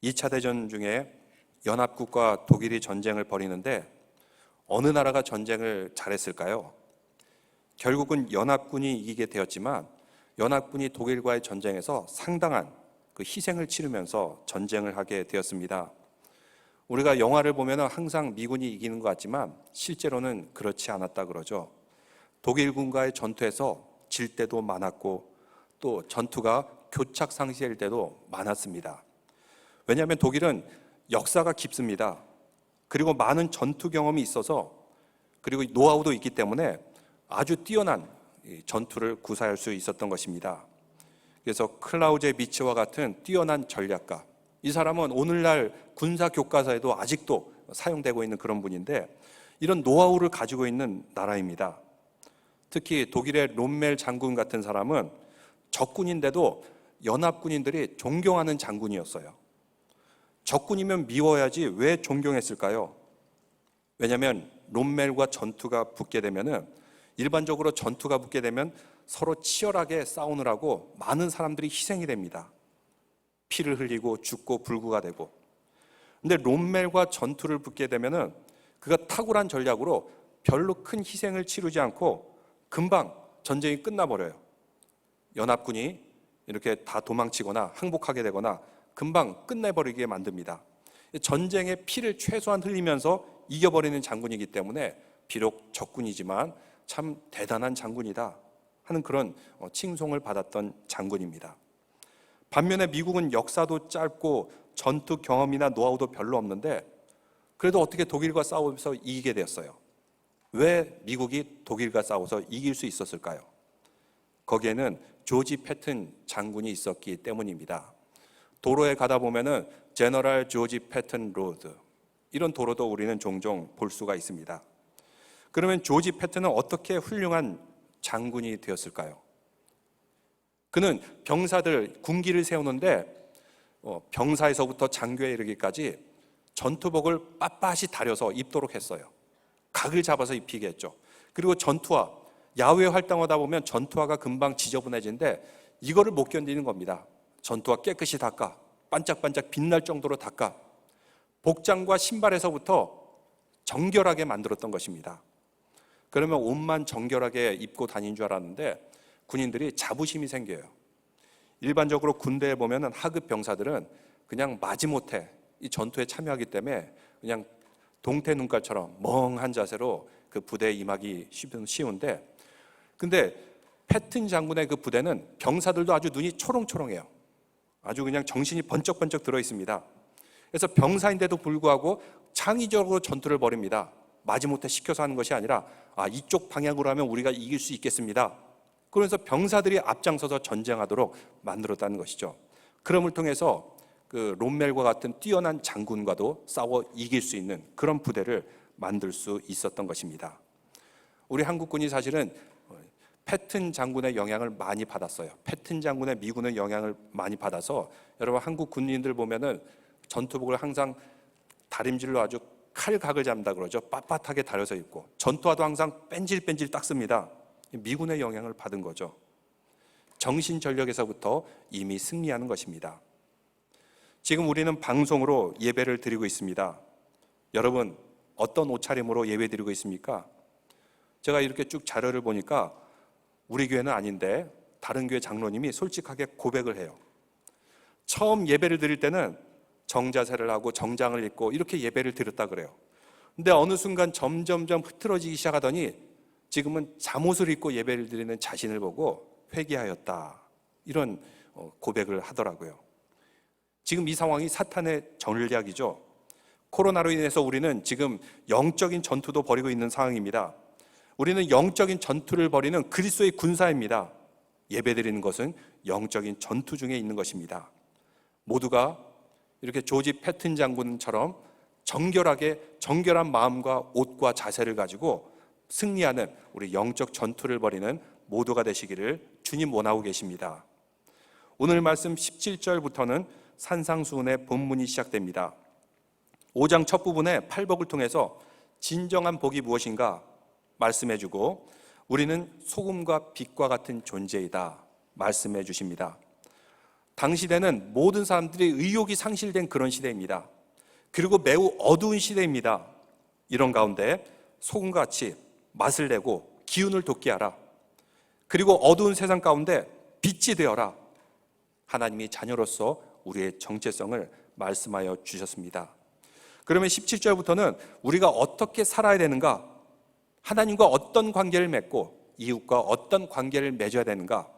2차 대전 중에 연합국과 독일이 전쟁을 벌이는데 어느 나라가 전쟁을 잘했을까요? 결국은 연합군이 이기게 되었지만 연합군이 독일과의 전쟁에서 상당한 그 희생을 치르면서 전쟁을 하게 되었습니다. 우리가 영화를 보면 항상 미군이 이기는 것 같지만 실제로는 그렇지 않았다 그러죠. 독일군과의 전투에서 질 때도 많았고 또 전투가 교착상시할 때도 많았습니다. 왜냐하면 독일은 역사가 깊습니다. 그리고 많은 전투 경험이 있어서 그리고 노하우도 있기 때문에 아주 뛰어난 전투를 구사할 수 있었던 것입니다. 그래서 클라우제비치와 같은 뛰어난 전략가, 이 사람은 오늘날 군사 교과서에도 아직도 사용되고 있는 그런 분인데 이런 노하우를 가지고 있는 나라입니다. 특히 독일의 롬멜 장군 같은 사람은 적군인데도 연합군인들이 존경하는 장군이었어요. 적군이면 미워야지 왜 존경했을까요? 왜냐하면 롬멜과 전투가 붙게 되면은 일반적으로 전투가 붙게 되면 서로 치열하게 싸우느라고 많은 사람들이 희생이 됩니다. 피를 흘리고 죽고 불구가 되고. 근데 롬멜과 전투를 붙게 되면은 그가 탁월한 전략으로 별로 큰 희생을 치르지 않고 금방 전쟁이 끝나버려요. 연합군이 이렇게 다 도망치거나 항복하게 되거나 금방 끝내버리게 만듭니다. 전쟁에 피를 최소한 흘리면서 이겨버리는 장군이기 때문에 비록 적군이지만 참 대단한 장군이다 하는 그런 칭송을 받았던 장군입니다. 반면에 미국은 역사도 짧고 전투 경험이나 노하우도 별로 없는데 그래도 어떻게 독일과 싸워서 이기게 되었어요. 왜 미국이 독일과 싸워서 이길 수 있었을까요? 거기에는 조지 패튼 장군이 있었기 때문입니다. 도로에 가다 보면은 제너럴 조지 패튼 로드, 이런 도로도 우리는 종종 볼 수가 있습니다. 그러면 조지 패튼은 어떻게 훌륭한 장군이 되었을까요? 그는 병사들 군기를 세우는데 병사에서부터 장교에 이르기까지 전투복을 빳빳이 다려서 입도록 했어요. 각을 잡아서 입히게 했죠. 그리고 전투화, 야외 활동하다 보면 전투화가 금방 지저분해지는데 이거를 못 견디는 겁니다. 전투화 깨끗이 닦아, 반짝반짝 빛날 정도로 닦아, 복장과 신발에서부터 정결하게 만들었던 것입니다. 그러면 옷만 정결하게 입고 다닌 줄 알았는데 군인들이 자부심이 생겨요. 일반적으로 군대에 보면 하급 병사들은 그냥 마지못해 이 전투에 참여하기 때문에 그냥 동태 눈깔처럼 멍한 자세로 그 부대에 임하기 쉬운데, 근데 패튼 장군의 그 부대는 병사들도 아주 눈이 초롱초롱해요. 아주 그냥 정신이 번쩍번쩍 들어 있습니다. 그래서 병사인데도 불구하고 창의적으로 전투를 벌입니다. 마지못해 시켜서 하는 것이 아니라 이쪽 방향으로 하면 우리가 이길 수 있겠습니다. 그러면서 병사들이 앞장서서 전쟁하도록 만들었다는 것이죠. 그럼을 통해서 그 롬멜과 같은 뛰어난 장군과도 싸워 이길 수 있는 그런 부대를 만들 수 있었던 것입니다. 우리 한국군이 사실은 패튼 장군의 영향을 많이 받았어요. 패튼 장군의 미군의 영향을 많이 받아서 여러분 한국 군인들 보면은 전투복을 항상 다림질로 아주 칼각을 잡는다 그러죠. 빳빳하게 다려서 입고 전투화도 항상 뺀질뺀질 닦습니다. 미군의 영향을 받은 거죠. 정신 전력에서부터 이미 승리하는 것입니다. 지금 우리는 방송으로 예배를 드리고 있습니다. 여러분 어떤 옷차림으로 예배 드리고 있습니까? 제가 이렇게 쭉 자료를 보니까 우리 교회는 아닌데 다른 교회 장로님이 솔직하게 고백을 해요. 처음 예배를 드릴 때는 정자세를 하고 정장을 입고 이렇게 예배를 드렸다 그래요. 근데 어느 순간 점점점 흐트러지기 시작하더니 지금은 잠옷을 입고 예배를 드리는 자신을 보고 회개하였다, 이런 고백을 하더라고요. 지금 이 상황이 사탄의 전략이죠. 코로나로 인해서 우리는 지금 영적인 전투도 벌이고 있는 상황입니다. 우리는 영적인 전투를 벌이는 그리스도의 군사입니다. 예배드리는 것은 영적인 전투 중에 있는 것입니다. 모두가 이렇게 조지 패튼 장군처럼 정결한 마음과 옷과 자세를 가지고 승리하는 우리 영적 전투를 벌이는 모두가 되시기를 주님 원하고 계십니다. 오늘 말씀 17절부터는 산상수훈의 본문이 시작됩니다. 5장 첫 부분에 팔복을 통해서 진정한 복이 무엇인가 말씀해주고 우리는 소금과 빛과 같은 존재이다 말씀해 주십니다. 당시대는 모든 사람들이 의욕이 상실된 그런 시대입니다. 그리고 매우 어두운 시대입니다. 이런 가운데 소금같이 맛을 내고 기운을 돋게 하라. 그리고 어두운 세상 가운데 빛이 되어라. 하나님이 자녀로서 우리의 정체성을 말씀하여 주셨습니다. 그러면 17절부터는 우리가 어떻게 살아야 되는가, 하나님과 어떤 관계를 맺고 이웃과 어떤 관계를 맺어야 되는가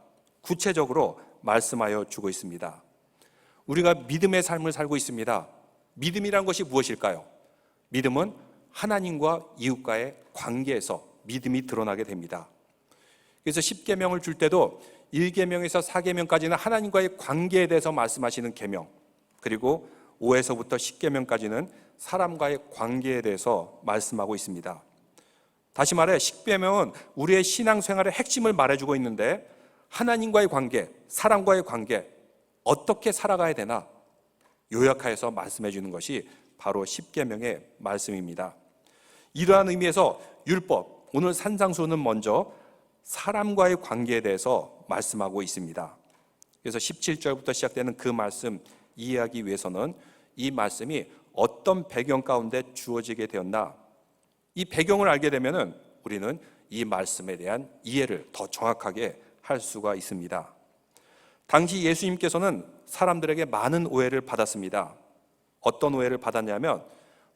구체적으로 말씀하여 주고 있습니다. 우리가 믿음의 삶을 살고 있습니다. 믿음이란 것이 무엇일까요? 믿음은 하나님과 이웃과의 관계에서 믿음이 드러나게 됩니다. 그래서 10계명을 줄 때도 1계명에서 4계명까지는 하나님과의 관계에 대해서 말씀하시는 계명, 그리고 5에서부터 10계명까지는 사람과의 관계에 대해서 말씀하고 있습니다. 다시 말해 10계명은 우리의 신앙생활의 핵심을 말해주고 있는데, 하나님과의 관계, 사람과의 관계, 어떻게 살아가야 되나 요약하여서 말씀해 주는 것이 바로 10계명의 말씀입니다. 이러한 의미에서 율법, 오늘 산상수는 먼저 사람과의 관계에 대해서 말씀하고 있습니다. 그래서 17절부터 시작되는 그 말씀 이해하기 위해서는 이 말씀이 어떤 배경 가운데 주어지게 되었나, 이 배경을 알게 되면 우리는 이 말씀에 대한 이해를 더 정확하게 할 수가 있습니다. 당시 예수님께서는 사람들에게 많은 오해를 받았습니다. 어떤 오해를 받았냐면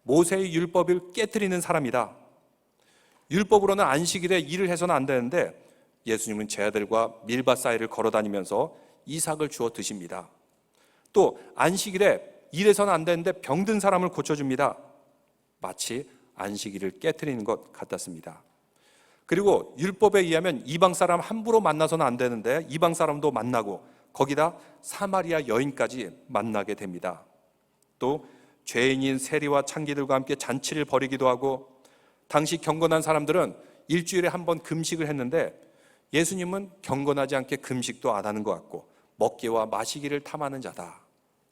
모세의 율법을 깨트리는 사람이다. 율법으로는 안식일에 일을 해서는 안 되는데 예수님은 제 아들과 밀밭 사이를 걸어다니면서 이삭을 주어 드십니다. 또 안식일에 일해서는 안 되는데 병든 사람을 고쳐줍니다. 마치 안식일을 깨트리는 것 같았습니다. 그리고 율법에 의하면 이방 사람 함부로 만나서는 안 되는데 이방 사람도 만나고 거기다 사마리아 여인까지 만나게 됩니다. 또 죄인인 세리와 창기들과 함께 잔치를 벌이기도 하고, 당시 경건한 사람들은 일주일에 한 번 금식을 했는데 예수님은 경건하지 않게 금식도 안 하는 것 같고 먹기와 마시기를 탐하는 자다.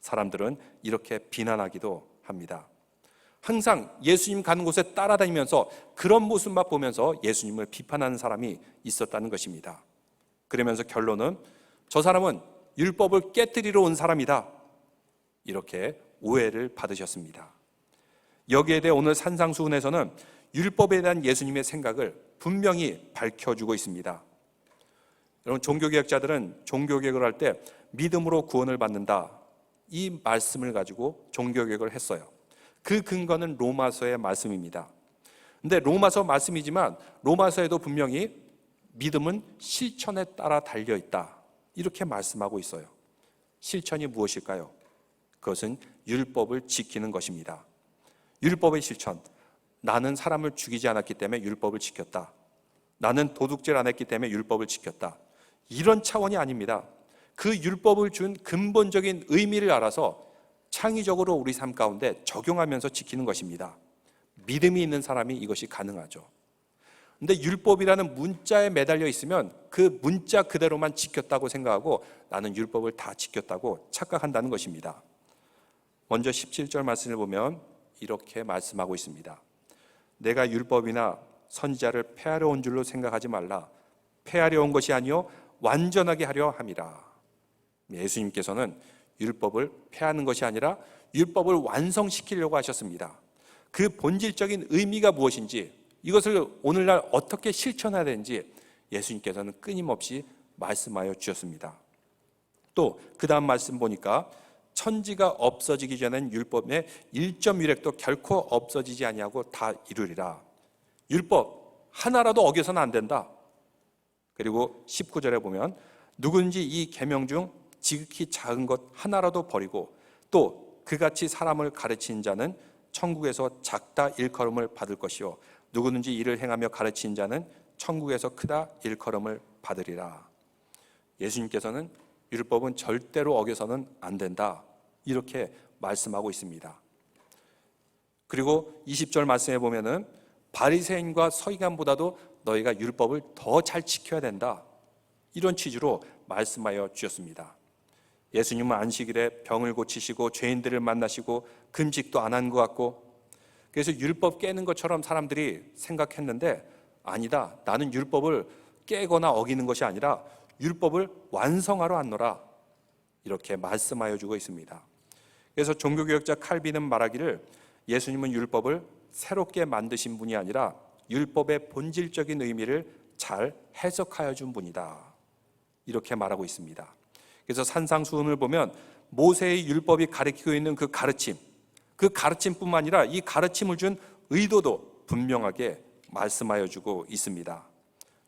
사람들은 이렇게 비난하기도 합니다. 항상 예수님 가는 곳에 따라다니면서 그런 모습만 보면서 예수님을 비판하는 사람이 있었다는 것입니다. 그러면서 결론은 저 사람은 율법을 깨트리러 온 사람이다, 이렇게 오해를 받으셨습니다. 여기에 대해 오늘 산상수훈에서는 율법에 대한 예수님의 생각을 분명히 밝혀주고 있습니다. 여러분, 종교개혁자들은 종교개혁을 할 때 믿음으로 구원을 받는다, 이 말씀을 가지고 종교개혁을 했어요. 그 근거는 로마서의 말씀입니다. 근데 로마서 말씀이지만 로마서에도 분명히 믿음은 실천에 따라 달려있다, 이렇게 말씀하고 있어요. 실천이 무엇일까요? 그것은 율법을 지키는 것입니다. 율법의 실천, 나는 사람을 죽이지 않았기 때문에 율법을 지켰다, 나는 도둑질 안 했기 때문에 율법을 지켰다, 이런 차원이 아닙니다. 그 율법을 준 근본적인 의미를 알아서 창의적으로 우리 삶 가운데 적용하면서 지키는 것입니다. 믿음이 있는 사람이 이것이 가능하죠. 근데 율법이라는 문자에 매달려 있으면 그 문자 그대로만 지켰다고 생각하고 나는 율법을 다 지켰다고 착각한다는 것입니다. 먼저 17절 말씀을 보면 이렇게 말씀하고 있습니다. 내가 율법이나 선지자를 폐하려 온 줄로 생각하지 말라. 폐하려 온 것이 아니요 완전하게 하려 함이라. 예수님께서는 율법을 폐하는 것이 아니라 율법을 완성시키려고 하셨습니다. 그 본질적인 의미가 무엇인지, 이것을 오늘날 어떻게 실천해야 되는지 예수님께서는 끊임없이 말씀하여 주셨습니다. 또 그 다음 말씀 보니까 천지가 없어지기 전엔 율법의 1.1획도 결코 없어지지 아니하고 다 이루리라. 율법 하나라도 어겨서는 안 된다. 그리고 19절에 보면 누군지 이 계명 중 지극히 작은 것 하나라도 버리고 또 그같이 사람을 가르치는 자는 천국에서 작다 일컬음을 받을 것이요 누구든지 이를 행하며 가르치는 자는 천국에서 크다 일컬음을 받으리라. 예수님께서는 율법은 절대로 어겨서는 안 된다, 이렇게 말씀하고 있습니다. 그리고 20절 말씀에 보면은 바리새인과 서기관보다도 너희가 율법을 더 잘 지켜야 된다, 이런 취지로 말씀하여 주셨습니다. 예수님은 안식일에 병을 고치시고 죄인들을 만나시고 금식도 안 한 것 같고, 그래서 율법 깨는 것처럼 사람들이 생각했는데 아니다, 나는 율법을 깨거나 어기는 것이 아니라 율법을 완성하러 왔노라, 이렇게 말씀하여 주고 있습니다. 그래서 종교개혁자 칼빈은 말하기를 예수님은 율법을 새롭게 만드신 분이 아니라 율법의 본질적인 의미를 잘 해석하여 준 분이다, 이렇게 말하고 있습니다. 그래서 산상수훈을 보면 모세의 율법이 가리키고 있는 그 가르침뿐만 아니라 이 가르침을 준 의도도 분명하게 말씀하여 주고 있습니다.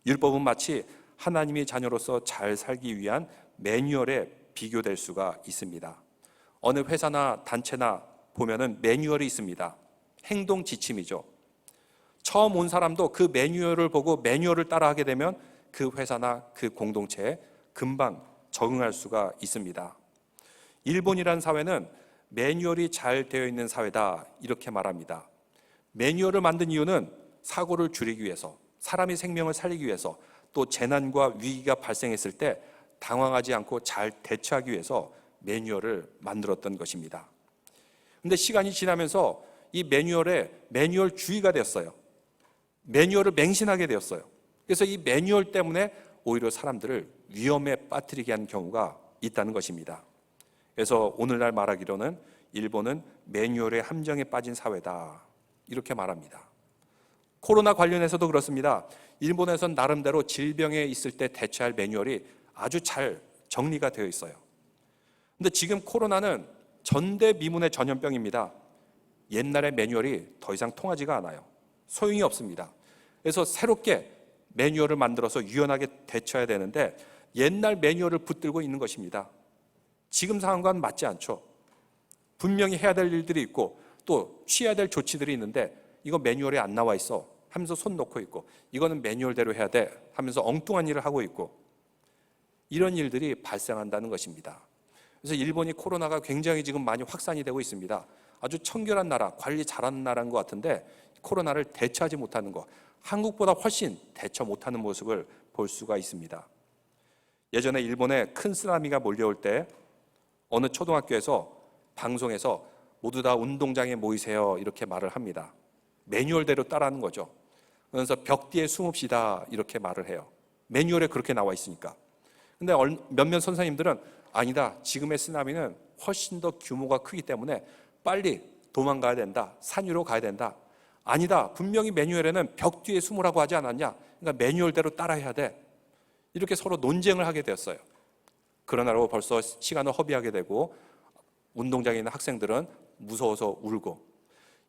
율법은 마치 하나님의 자녀로서 잘 살기 위한 매뉴얼에 비교될 수가 있습니다. 어느 회사나 단체나 보면은 매뉴얼이 있습니다. 행동 지침이죠. 처음 온 사람도 그 매뉴얼을 보고 매뉴얼을 따라하게 되면 그 회사나 그 공동체에 금방 적응할 수가 있습니다. 일본이라는 사회는 매뉴얼이 잘 되어 있는 사회다, 이렇게 말합니다. 매뉴얼을 만든 이유는 사고를 줄이기 위해서, 사람의 생명을 살리기 위해서, 또 재난과 위기가 발생했을 때 당황하지 않고 잘 대처하기 위해서 매뉴얼을 만들었던 것입니다. 그런데 시간이 지나면서 이 매뉴얼주의가 되었어요. 매뉴얼을 맹신하게 되었어요. 그래서 이 매뉴얼 때문에 오히려 사람들을 위험에 빠뜨리게 한 경우가 있다는 것입니다. 그래서 오늘날 말하기로는 일본은 매뉴얼의 함정에 빠진 사회다, 이렇게 말합니다. 코로나 관련해서도 그렇습니다. 일본에서는 나름대로 질병에 있을 때 대처할 매뉴얼이 아주 잘 정리가 되어 있어요. 근데 지금 코로나는 전대미문의 전염병입니다. 옛날의 매뉴얼이 더 이상 통하지가 않아요. 소용이 없습니다. 그래서 새롭게 매뉴얼을 만들어서 유연하게 대처해야 되는데 옛날 매뉴얼을 붙들고 있는 것입니다. 지금 상황과는 맞지 않죠. 분명히 해야 될 일들이 있고 또 취해야 될 조치들이 있는데 이거 매뉴얼에 안 나와 있어 하면서 손 놓고 있고, 이거는 매뉴얼대로 해야 돼 하면서 엉뚱한 일을 하고 있고, 이런 일들이 발생한다는 것입니다. 그래서 일본이 코로나가 굉장히 지금 많이 확산이 되고 있습니다. 아주 청결한 나라, 관리 잘하는 나라인 것 같은데 코로나를 대처하지 못하는 것, 한국보다 훨씬 대처 못하는 모습을 볼 수가 있습니다. 예전에 일본에 큰 쓰나미가 몰려올 때 어느 초등학교에서 방송에서 모두 다 운동장에 모이세요, 이렇게 말을 합니다. 매뉴얼대로 따라하는 거죠. 그래서 벽 뒤에 숨읍시다, 이렇게 말을 해요. 매뉴얼에 그렇게 나와 있으니까. 근데 몇몇 선생님들은 아니다, 지금의 쓰나미는 훨씬 더 규모가 크기 때문에 빨리 도망가야 된다, 산 위로 가야 된다. 아니다, 분명히 매뉴얼에는 벽 뒤에 숨으라고 하지 않았냐, 그러니까 매뉴얼대로 따라해야 돼, 이렇게 서로 논쟁을 하게 되었어요. 그러나로 벌써 시간을 허비하게 되고 운동장에 있는 학생들은 무서워서 울고,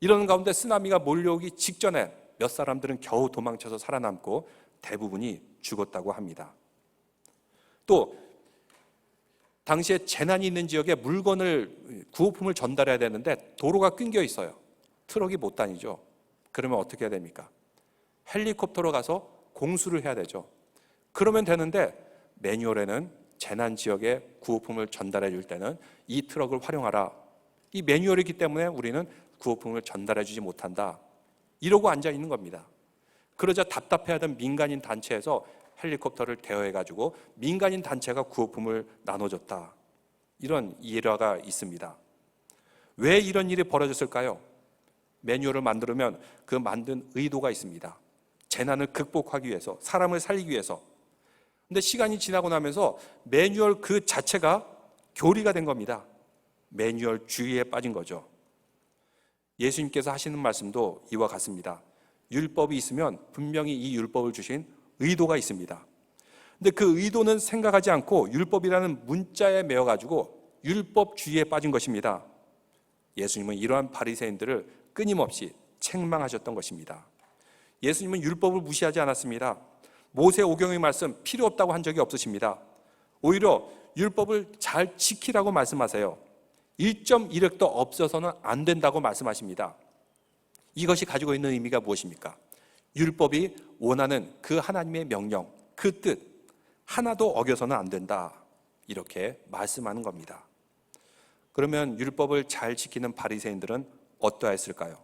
이러는 가운데 쓰나미가 몰려오기 직전에 몇 사람들은 겨우 도망쳐서 살아남고 대부분이 죽었다고 합니다. 또 당시에 재난이 있는 지역에 구호품을 전달해야 되는데 도로가 끊겨 있어요. 트럭이 못 다니죠. 그러면 어떻게 해야 됩니까? 헬리콥터로 가서 공수를 해야 되죠. 그러면 되는데 매뉴얼에는 재난 지역에 구호품을 전달해 줄 때는 이 트럭을 활용하라, 이 매뉴얼이기 때문에 우리는 구호품을 전달해 주지 못한다, 이러고 앉아 있는 겁니다. 그러자 답답해하던 민간인 단체에서 헬리콥터를 대여해가지고 민간인 단체가 구호품을 나눠줬다, 이런 일화가 있습니다. 왜 이런 일이 벌어졌을까요? 매뉴얼을 만들면 그 만든 의도가 있습니다. 재난을 극복하기 위해서, 사람을 살리기 위해서. 근데 시간이 지나고 나면서 매뉴얼 그 자체가 교리가 된 겁니다. 매뉴얼 주의에 빠진 거죠. 예수님께서 하시는 말씀도 이와 같습니다. 율법이 있으면 분명히 이 율법을 주신 의도가 있습니다. 근데 그 의도는 생각하지 않고 율법이라는 문자에 매여가지고 율법주의에 빠진 것입니다. 예수님은 이러한 바리새인들을 끊임없이 책망하셨던 것입니다. 예수님은 율법을 무시하지 않았습니다. 모세 오경의 말씀 필요 없다고 한 적이 없으십니다. 오히려 율법을 잘 지키라고 말씀하세요. 1.1획도 없어서는 안 된다고 말씀하십니다. 이것이 가지고 있는 의미가 무엇입니까? 율법이 원하는 그 하나님의 명령, 그 뜻 하나도 어겨서는 안 된다, 이렇게 말씀하는 겁니다. 그러면 율법을 잘 지키는 바리새인들은 어떠했을까요?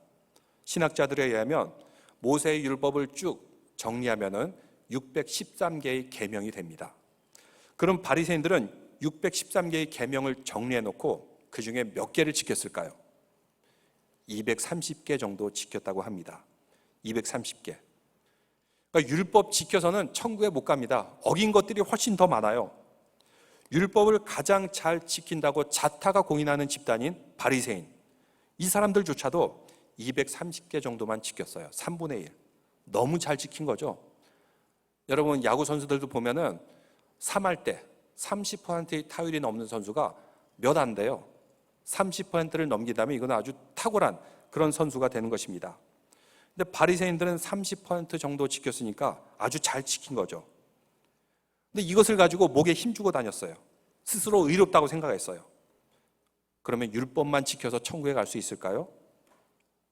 신학자들에 의하면 모세의 율법을 쭉 정리하면은 613개의 계명이 됩니다. 그럼 바리새인들은 613개의 계명을 정리해 놓고 그 중에 몇 개를 지켰을까요? 230개 정도 지켰다고 합니다. 230개. 그러니까 율법 지켜서는 천국에 못 갑니다. 어긴 것들이 훨씬 더 많아요. 율법을 가장 잘 지킨다고 자타가 공인하는 집단인 바리새인, 이 사람들조차도 230개 정도만 지켰어요. 3분의 1. 너무 잘 지킨 거죠. 여러분, 야구 선수들도 보면은 3할 때 30%의 타율이 넘는 선수가 몇 안 돼요. 30%를 넘긴다면 이건 아주 탁월한 그런 선수가 되는 것입니다. 근데 바리새인들은 30% 정도 지켰으니까 아주 잘 지킨 거죠. 근데 이것을 가지고 목에 힘주고 다녔어요. 스스로 의롭다고 생각했어요. 그러면 율법만 지켜서 천국에 갈 수 있을까요?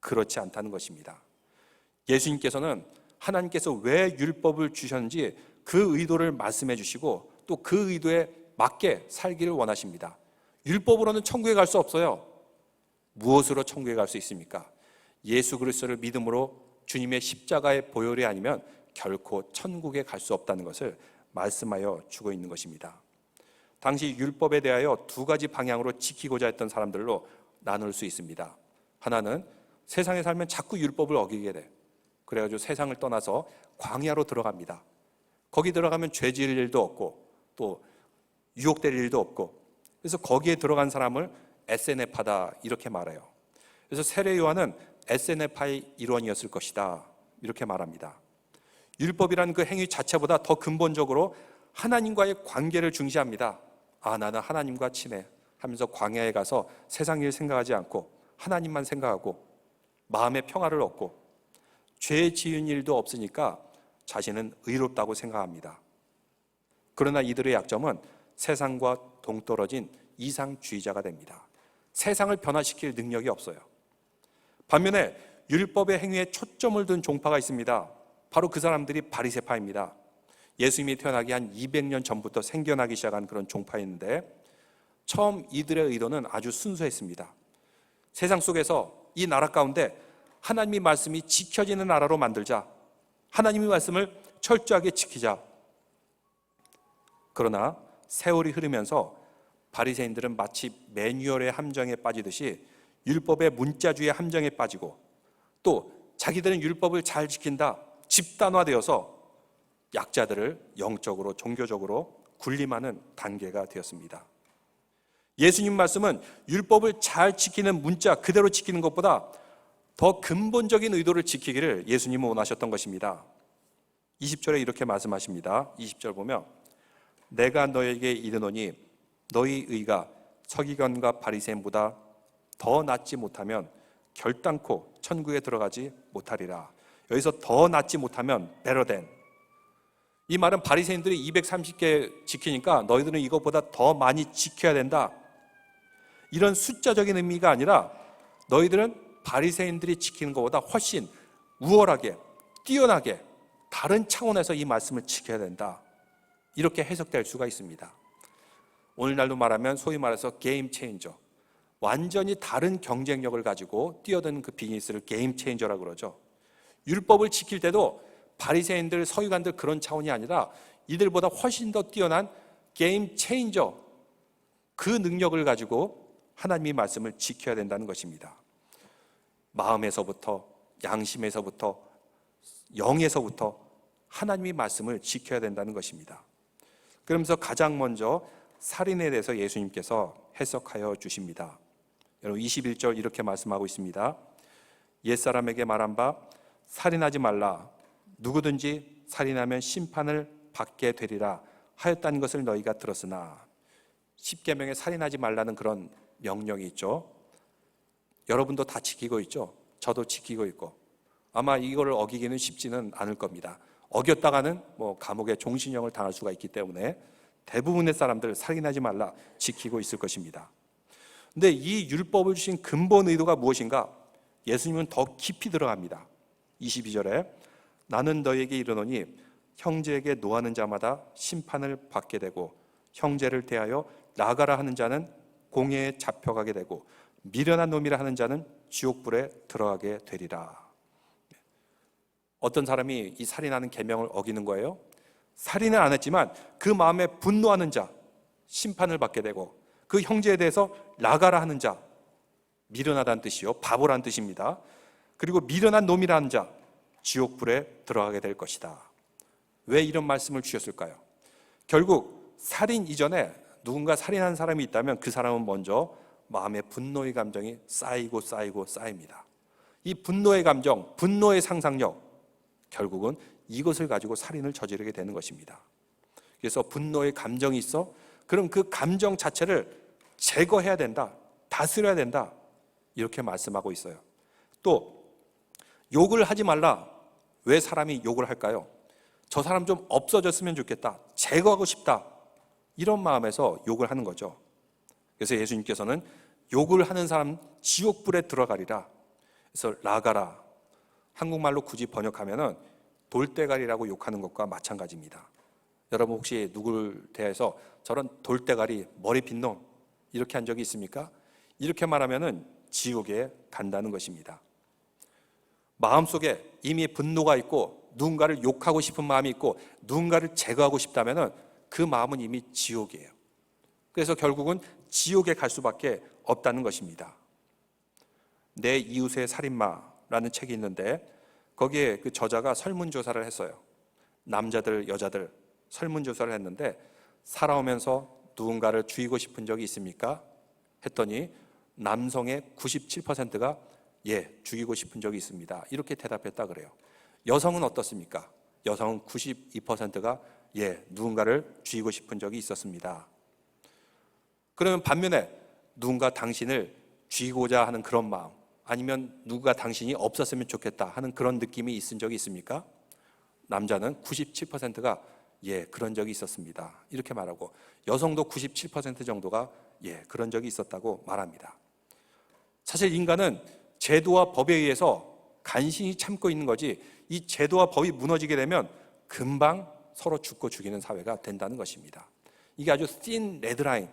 그렇지 않다는 것입니다. 예수님께서는 하나님께서 왜 율법을 주셨는지 그 의도를 말씀해 주시고 또 그 의도에 맞게 살기를 원하십니다. 율법으로는 천국에 갈 수 없어요. 무엇으로 천국에 갈 수 있습니까? 예수 그리스도를 믿음으로 주님의 십자가의 보혈이 아니면 결코 천국에 갈 수 없다는 것을 말씀하여 주고 있는 것입니다. 당시 율법에 대하여 두 가지 방향으로 지키고자 했던 사람들로 나눌 수 있습니다. 하나는 세상에 살면 자꾸 율법을 어기게 돼. 그래가지고 세상을 떠나서 광야로 들어갑니다. 거기 들어가면 죄 지을 일도 없고 또 유혹될 일도 없고, 그래서 거기에 들어간 사람을 에세네파다 이렇게 말해요. 그래서 세례 요한은 에세네파의 일원이었을 것이다 이렇게 말합니다. 율법이라는 그 행위 자체보다 더 근본적으로 하나님과의 관계를 중시합니다. 아, 나는 하나님과 친해 하면서 광야에 가서 세상 일 생각하지 않고 하나님만 생각하고 마음의 평화를 얻고 죄 지은 일도 없으니까 자신은 의롭다고 생각합니다. 그러나 이들의 약점은 세상과 동떨어진 이상주의자가 됩니다. 세상을 변화시킬 능력이 없어요. 반면에 율법의 행위에 초점을 둔 종파가 있습니다. 바로 그 사람들이 바리새파입니다. 예수님이 태어나기 한 200년 전부터 생겨나기 시작한 그런 종파였는데 처음 이들의 의도는 아주 순수했습니다. 세상 속에서 이 나라 가운데 하나님의 말씀이 지켜지는 나라로 만들자. 하나님의 말씀을 철저하게 지키자. 그러나 세월이 흐르면서 바리새인들은 마치 매뉴얼의 함정에 빠지듯이 율법의 문자주의 함정에 빠지고 또 자기들은 율법을 잘 지킨다 집단화되어서 약자들을 영적으로 종교적으로 군림하는 단계가 되었습니다. 예수님 말씀은 율법을 잘 지키는 문자 그대로 지키는 것보다 더 근본적인 의도를 지키기를 예수님은 원하셨던 것입니다. 20절에 이렇게 말씀하십니다. 20절 보면 내가 너에게 이르노니 너희 의가 서기관과 바리새인보다 더 낫지 못하면 결단코 천국에 들어가지 못하리라. 여기서 더 낫지 못하면 better than. 이 말은 바리새인들이 230개 지키니까 너희들은 이것보다 더 많이 지켜야 된다. 이런 숫자적인 의미가 아니라 너희들은 바리새인들이 지키는 것보다 훨씬 우월하게 뛰어나게 다른 차원에서 이 말씀을 지켜야 된다. 이렇게 해석될 수가 있습니다. 오늘날로 말하면 소위 말해서 게임 체인저, 완전히 다른 경쟁력을 가지고 뛰어드는 그 비즈니스를 게임 체인저라고 그러죠. 율법을 지킬 때도 바리새인들, 서기관들 그런 차원이 아니라 이들보다 훨씬 더 뛰어난 게임 체인저, 그 능력을 가지고 하나님의 말씀을 지켜야 된다는 것입니다. 마음에서부터, 양심에서부터, 영에서부터 하나님의 말씀을 지켜야 된다는 것입니다. 그러면서 가장 먼저 살인에 대해서 예수님께서 해석하여 주십니다. 여러분 21절 이렇게 말씀하고 있습니다. 옛사람에게 말한 바 살인하지 말라. 누구든지 살인하면 심판을 받게 되리라 하였다는 것을 너희가 들었으나, 십계명에 살인하지 말라는 그런 명령이 있죠. 여러분도 다 지키고 있죠. 저도 지키고 있고 아마 이거를 어기기는 쉽지는 않을 겁니다. 어겼다가는 감옥에 종신형을 당할 수가 있기 때문에 대부분의 사람들 살인하지 말라 지키고 있을 것입니다. 근데 이 율법을 주신 근본 의도가 무엇인가? 예수님은 더 깊이 들어갑니다. 22절에 나는 너에게 이르노니 형제에게 노하는 자마다 심판을 받게 되고 형제를 대하여 나가라 하는 자는 공회에 잡혀가게 되고 미련한 놈이라 하는 자는 지옥불에 들어가게 되리라. 어떤 사람이 이 살인하는 계명을 어기는 거예요? 살인은 안 했지만 그 마음에 분노하는 자 심판을 받게 되고, 그 형제에 대해서 나가라 하는 자, 미련하다는 뜻이요, 바보란 뜻입니다. 그리고 미련한 놈이라는 자, 지옥불에 들어가게 될 것이다. 왜 이런 말씀을 주셨을까요? 결국 살인 이전에 누군가 살인한 사람이 있다면 그 사람은 먼저 마음의 분노의 감정이 쌓이고 쌓입니다. 이 분노의 감정, 분노의 상상력, 결국은 이것을 가지고 살인을 저지르게 되는 것입니다. 그래서 분노의 감정이 있어? 그럼 그 감정 자체를 제거해야 된다, 다스려야 된다, 이렇게 말씀하고 있어요. 또 욕을 하지 말라. 왜 사람이 욕을 할까요? 저 사람 좀 없어졌으면 좋겠다, 제거하고 싶다, 이런 마음에서 욕을 하는 거죠. 그래서 예수님께서는 욕을 하는 사람 지옥불에 들어가리라. 그래서 라가라, 한국말로 굳이 번역하면은 돌대가리라고 욕하는 것과 마찬가지입니다. 여러분 혹시 누구를 대해서 저런 돌대가리, 머리 빈 놈, 이렇게 한 적이 있습니까? 이렇게 말하면은 지옥에 간다는 것입니다. 마음속에 이미 분노가 있고 누군가를 욕하고 싶은 마음이 있고 누군가를 제거하고 싶다면은 그 마음은 이미 지옥이에요. 그래서 결국은 지옥에 갈 수밖에 없다는 것입니다. 내 이웃의 살인마라는 책이 있는데 거기에 그 저자가 설문조사를 했어요. 남자들, 여자들 설문조사를 했는데 살아오면서 누군가를 죽이고 싶은 적이 있습니까? 했더니 남성의 97%가 예, 죽이고 싶은 적이 있습니다, 이렇게 대답했다 그래요. 여성은 어떻습니까? 여성은 92%가 예, 누군가를 죽이고 싶은 적이 있었습니다. 그러면 반면에 누군가 당신을 죽이고자 하는 그런 마음, 아니면 누가 당신이 없었으면 좋겠다 하는 그런 느낌이 있은 적이 있습니까? 남자는 97%가 예, 그런 적이 있었습니다, 이렇게 말하고, 여성도 97% 정도가 예, 그런 적이 있었다고 말합니다. 사실 인간은 제도와 법에 의해서 간신히 참고 있는 거지, 이 제도와 법이 무너지게 되면 금방 서로 죽고 죽이는 사회가 된다는 것입니다. 이게 아주 thin red line,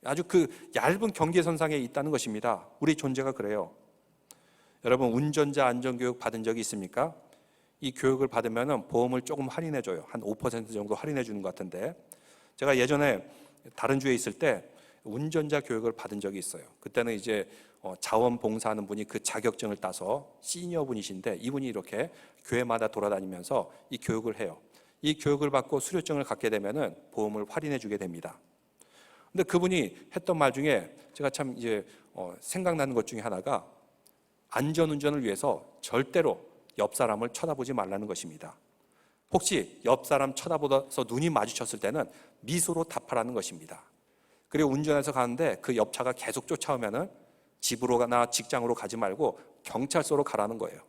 아주 그 얇은 경계선상에 있다는 것입니다. 우리 존재가 그래요. 여러분 운전자 안전교육 받은 적이 있습니까? 이 교육을 받으면 보험을 조금 할인해줘요. 한 5% 정도 할인해 주는 것 같은데, 제가 예전에 다른 주에 있을 때 운전자 교육을 받은 적이 있어요. 그때는 이제 자원봉사하는 분이 그 자격증을 따서 시니어 분이신데, 이분이 이렇게 교회마다 돌아다니면서 이 교육을 해요. 이 교육을 받고 수료증을 갖게 되면은 보험을 할인해 주게 됩니다. 근데 그분이 했던 말 중에 제가 참 이제 생각나는 것 중에 하나가, 안전운전을 위해서 절대로 옆 사람을 쳐다보지 말라는 것입니다. 혹시 옆 사람 쳐다보서 눈이 마주쳤을 때는 미소로 답하라는 것입니다. 그리고 운전해서 가는데 그 옆차가 계속 쫓아오면은 집으로나 직장으로 가지 말고 경찰서로 가라는 거예요.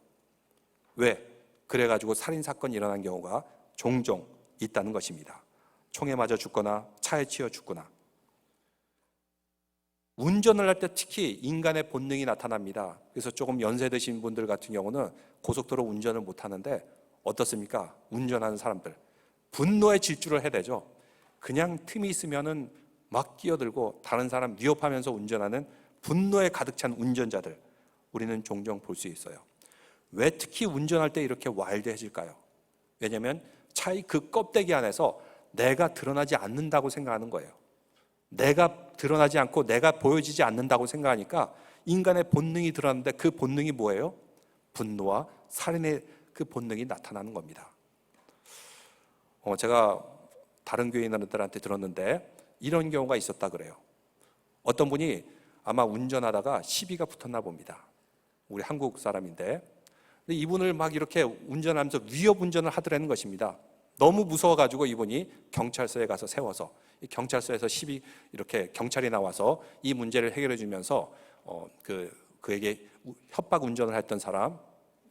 왜? 그래가지고 살인사건이 일어난 경우가 종종 있다는 것입니다. 총에 맞아 죽거나 차에 치여 죽거나. 운전을 할 때 특히 인간의 본능이 나타납니다. 그래서 조금 연세 드신 분들 같은 경우는 고속도로 운전을 못하는데 어떻습니까? 운전하는 사람들 분노의 질주를 해대죠. 그냥 틈이 있으면은 막 끼어들고 다른 사람 위협하면서 운전하는 분노에 가득 찬 운전자들, 우리는 종종 볼 수 있어요. 왜 특히 운전할 때 이렇게 와일드해질까요? 왜냐하면 차의 그 껍데기 안에서 내가 드러나지 않는다고 생각하는 거예요. 내가 드러나지 않고 내가 보여지지 않는다고 생각하니까 인간의 본능이 드러나는데, 그 본능이 뭐예요? 분노와 살인의 그 본능이 나타나는 겁니다. 제가 다른 교인들한테 들었는데 이런 경우가 있었다 그래요. 어떤 분이 아마 운전하다가 시비가 붙었나 봅니다. 우리 한국 사람인데, 근데 이분을 막 이렇게 운전하면서 위협 운전을 하더라는 것입니다. 너무 무서워가지고 이분이 경찰서에 가서 세워서, 경찰서에서 이렇게 경찰이 나와서 이 문제를 해결해 주면서 그에게 협박 운전을 했던 사람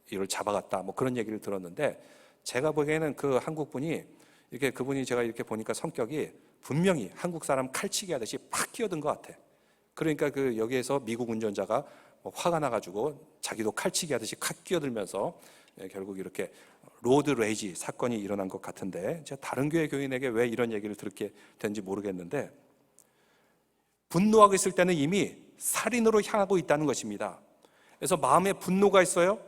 이걸 잡아갔다, 뭐 그런 얘기를 들었는데, 제가 보기에는 그 한국 분이 이렇게, 그분이 제가 이렇게 보니까 성격이 분명히 한국 사람 칼치기 하듯이 팍 끼어든 것 같아. 그러니까 여기에서 미국 운전자가 화가 나가지고 자기도 칼치기 하듯이 팍 끼어들면서 결국 이렇게 로드 레이지 사건이 일어난 것 같은데, 제가 다른 교회 교인에게 왜 이런 얘기를 듣게 된지 모르겠는데, 분노하고 있을 때는 이미 살인으로 향하고 있다는 것입니다. 그래서 마음에 분노가 있어요?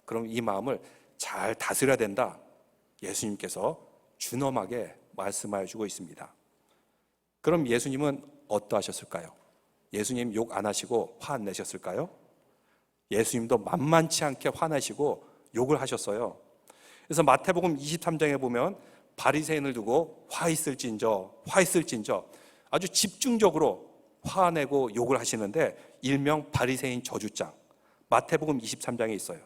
그럼 이 마음을 잘 다스려야 된다, 예수님께서 준엄하게 말씀하여 주고 있습니다. 그럼 예수님은 어떠하셨을까요? 예수님 욕 안 하시고 화 안 내셨을까요? 예수님도 만만치 않게 화내시고 욕을 하셨어요. 그래서 마태복음 23장에 보면 바리새인을 두고 화 있을진저 아주 집중적으로 화내고 욕을 하시는데 일명 바리새인 저주장, 마태복음 23장에 있어요.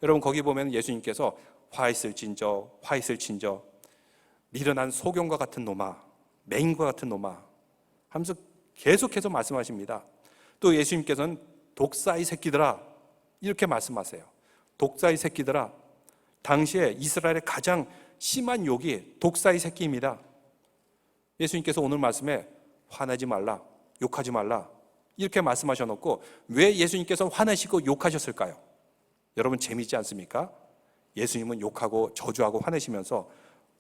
여러분 거기 보면 예수님께서 화 있을진저 미련한 소경과 같은 놈아, 맹인과 같은 놈아 하면서 계속해서 말씀하십니다. 또 예수님께서는 독사의 새끼들아 이렇게 말씀하세요. 독사의 새끼들아. 당시에 이스라엘의 가장 심한 욕이 독사의 새끼입니다. 예수님께서 오늘 말씀에 화내지 말라, 욕하지 말라 이렇게 말씀하셔놓고 왜 예수님께서 화내시고 욕하셨을까요? 여러분 재미있지 않습니까? 예수님은 욕하고 저주하고 화내시면서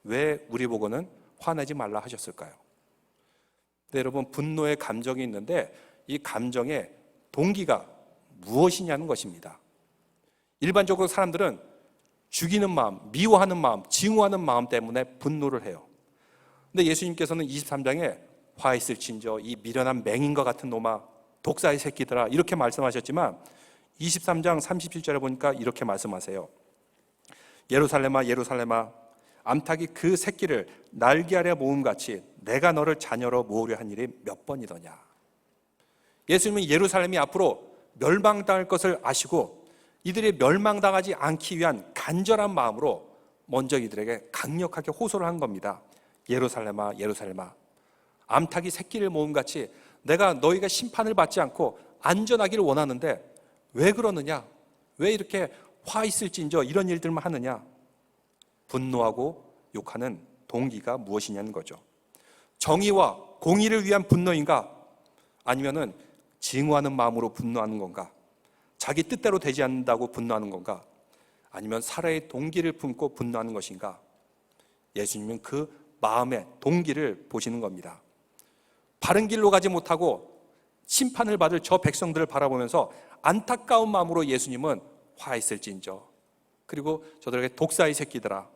왜 우리 보고는 화내지 말라 하셨을까요? 네, 여러분 분노의 감정이 있는데 이 감정의 동기가 무엇이냐는 것입니다. 일반적으로 사람들은 죽이는 마음, 미워하는 마음, 증오하는 마음 때문에 분노를 해요. 근데 예수님께서는 23장에 화 있을진저 이 미련한 맹인과 같은 놈아, 독사의 새끼들아 이렇게 말씀하셨지만 23장 37절에 보니까 이렇게 말씀하세요. 예루살렘아 예루살렘아 암탉이 그 새끼를 날개 아래 모음같이 내가 너를 자녀로 모으려 한 일이 몇 번이더냐. 예수님은 예루살렘이 앞으로 멸망당할 것을 아시고 이들이 멸망당하지 않기 위한 간절한 마음으로 먼저 이들에게 강력하게 호소를 한 겁니다. 예루살렘아 예루살렘아 암탉이 새끼를 모음같이 내가 너희가 심판을 받지 않고 안전하기를 원하는데 왜 그러느냐? 왜 이렇게 화 있을진저 이런 일들만 하느냐? 분노하고 욕하는 동기가 무엇이냐는 거죠. 정의와 공의를 위한 분노인가? 아니면은 증오하는 마음으로 분노하는 건가? 자기 뜻대로 되지 않는다고 분노하는 건가? 아니면 살아의 동기를 품고 분노하는 것인가? 예수님은 그 마음의 동기를 보시는 겁니다. 바른 길로 가지 못하고 심판을 받을 저 백성들을 바라보면서 안타까운 마음으로 예수님은 화 있을진저 그리고 저들에게 독사의 새끼들아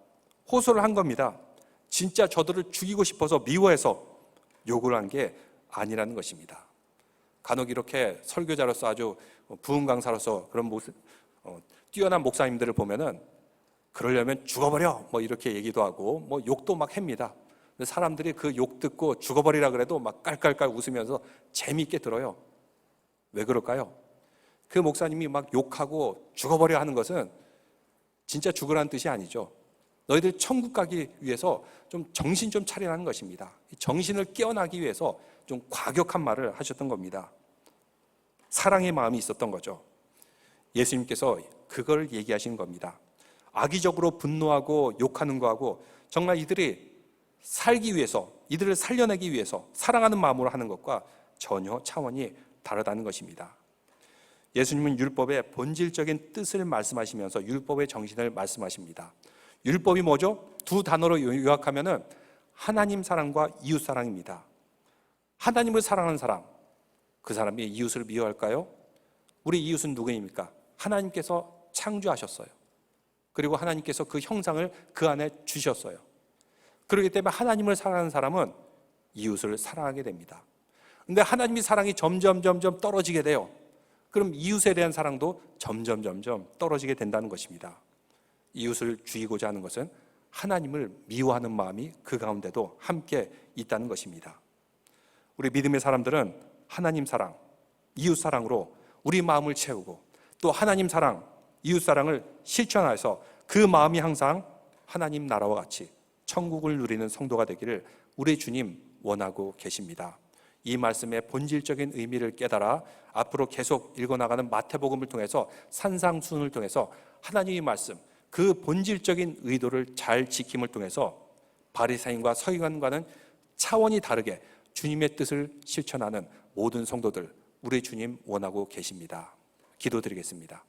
호소를 한 겁니다. 진짜 저들을 죽이고 싶어서 미워해서 욕을 한 게 아니라는 것입니다. 간혹 이렇게 설교자로서 아주 부흥 강사로서 그런 뛰어난 목사님들을 보면은 그러려면 죽어버려 뭐 이렇게 얘기도 하고 뭐 욕도 막 합니다. 사람들이 그 욕 듣고 죽어버리라 그래도 막 깔깔깔 웃으면서 재미있게 들어요. 왜 그럴까요? 그 목사님이 막 욕하고 죽어버려 하는 것은 진짜 죽으라는 뜻이 아니죠. 너희들 천국 가기 위해서 좀 정신 좀 차리라는 것입니다. 정신을 깨어나기 위해서 좀 과격한 말을 하셨던 겁니다. 사랑의 마음이 있었던 거죠. 예수님께서 그걸 얘기하신 겁니다. 악의적으로 분노하고 욕하는 거하고 정말 이들이 살기 위해서, 이들을 살려내기 위해서 사랑하는 마음으로 하는 것과 전혀 차원이 다르다는 것입니다. 예수님은 율법의 본질적인 뜻을 말씀하시면서 율법의 정신을 말씀하십니다. 율법이 뭐죠? 두 단어로 요약하면은 하나님 사랑과 이웃 사랑입니다. 하나님을 사랑하는 사람, 그 사람이 이웃을 미워할까요? 우리 이웃은 누구입니까? 하나님께서 창조하셨어요. 그리고 하나님께서 그 형상을 그 안에 주셨어요. 그렇기 때문에 하나님을 사랑하는 사람은 이웃을 사랑하게 됩니다. 근데 하나님의 사랑이 점점 떨어지게 돼요. 그럼 이웃에 대한 사랑도 점점 떨어지게 된다는 것입니다. 이웃을 죽이고자 하는 것은 하나님을 미워하는 마음이 그 가운데도 함께 있다는 것입니다. 우리 믿음의 사람들은 하나님 사랑, 이웃 사랑으로 우리 마음을 채우고 또 하나님 사랑, 이웃 사랑을 실천해서 그 마음이 항상 하나님 나라와 같이 천국을 누리는 성도가 되기를 우리 주님 원하고 계십니다. 이 말씀의 본질적인 의미를 깨달아 앞으로 계속 읽어나가는 마태복음을 통해서 산상수훈을 통해서 하나님의 말씀, 그 본질적인 의도를 잘 지킴을 통해서 바리새인과 서기관과는 차원이 다르게 주님의 뜻을 실천하는 모든 성도들, 우리 주님 원하고 계십니다. 기도드리겠습니다.